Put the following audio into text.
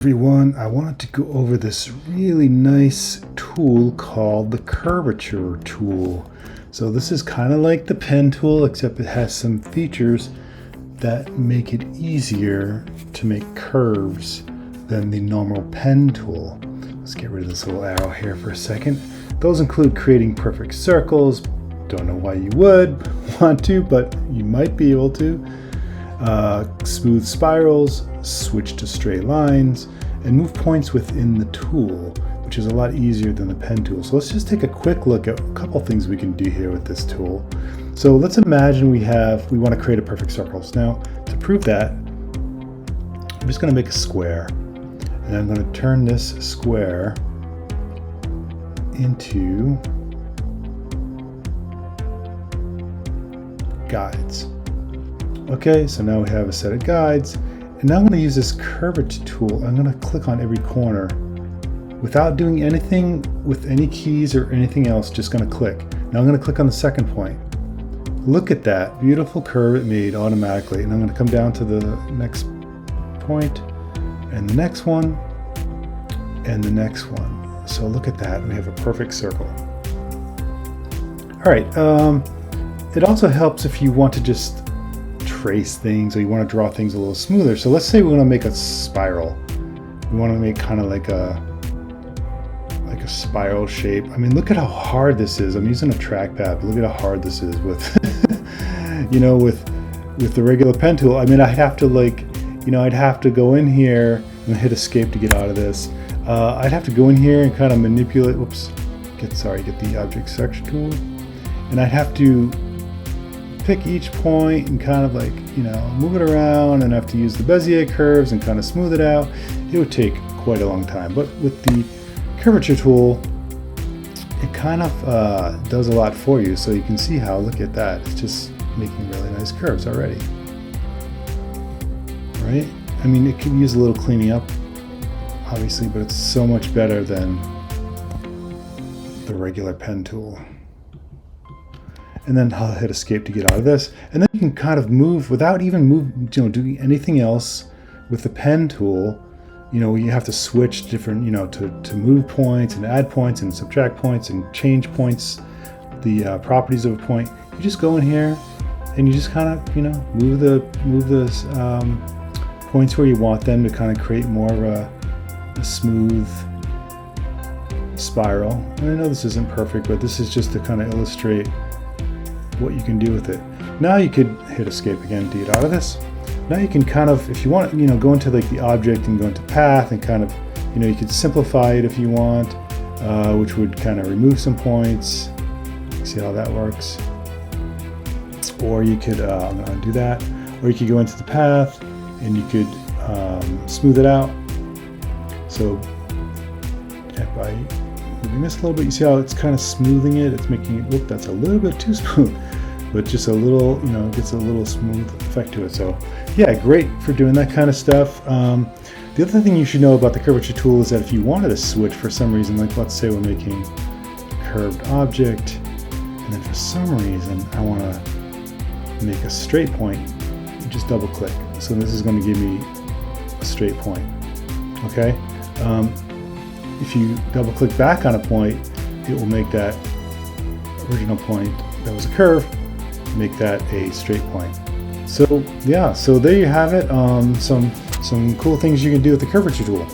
Everyone, I wanted to go over this really nice tool called the Curvature tool. So this is kind of like the pen tool, except it has some features that make it easier to make curves than the normal pen tool. Let's get rid of this little arrow here for a second. Those include creating perfect circles. Don't know why you would want to, but you might be able to. Smooth spirals, switch to straight lines, and move points within the tool, which is a lot easier than the pen tool. So let's just take a quick look at a couple things we can do here with this tool. So let's imagine we want to create a perfect circles. Now, to prove that, I'm just going to make a square, and I'm going to turn this square into guides. Okay, so now we have a set of guides, and now I'm going to use this curvature tool. I'm going to click on every corner without doing anything with any keys or anything else, just going to click. Now I'm going to click on the second point. Look at that beautiful curve it made automatically, and I'm going to come down to the next point, and the next one, and the next one. So look at that, we have a perfect circle. All right, it also helps if you want to just trace things or you want to draw things a little smoother. So let's say we want to make a spiral. We want to make kind of like a spiral shape. I mean, look at how hard this is. I'm using a trackpad, but look at how hard this is with with the regular pen tool. I mean, I'd have to go in here and hit escape to get out of this. I'd have to go in here and kind of manipulate, get the object selection tool, and I'd have to pick each point and kind of move it around, and have to use the Bezier curves and kind of smooth it out. It would take quite a long time. But with the curvature tool, it kind of does a lot for you. So you can see how, look at that, it's just making really nice curves already. Right? I mean, it could use a little cleaning up, obviously, but it's so much better than the regular pen tool. And then I'll hit escape to get out of this. And then you can kind of move without even doing anything else with the pen tool. You have to switch different, to move points and add points and subtract points and change points, the properties of a point. You just go in here and you just kind of, move the points where you want them to kind of create more of a smooth spiral. And I know this isn't perfect, but this is just to kind of illustrate what you can do with it. Now you could hit escape again to get out of this. Now you can kind of, if you want, go into like the object and go into path and kind of, you could simplify it if you want, which would kind of remove some points. See how that works? Or you could, I'm going to undo that. Or you could go into the path and you could smooth it out. So by moving this a little bit, you see how it's kind of smoothing it. It's making it look, that's a little bit too smooth, but just a little, it gets a little smooth effect to it. So yeah, great for doing that kind of stuff. The other thing you should know about the curvature tool is that if you wanted to switch for some reason, like let's say we're making a curved object, and then for some reason I want to make a straight point, you just double click. So this is going to give me a straight point. Okay. If you double click back on a point, it will make that original point that was a curve, make that a straight point. So yeah, so there you have it. Some cool things you can do with the curvature tool.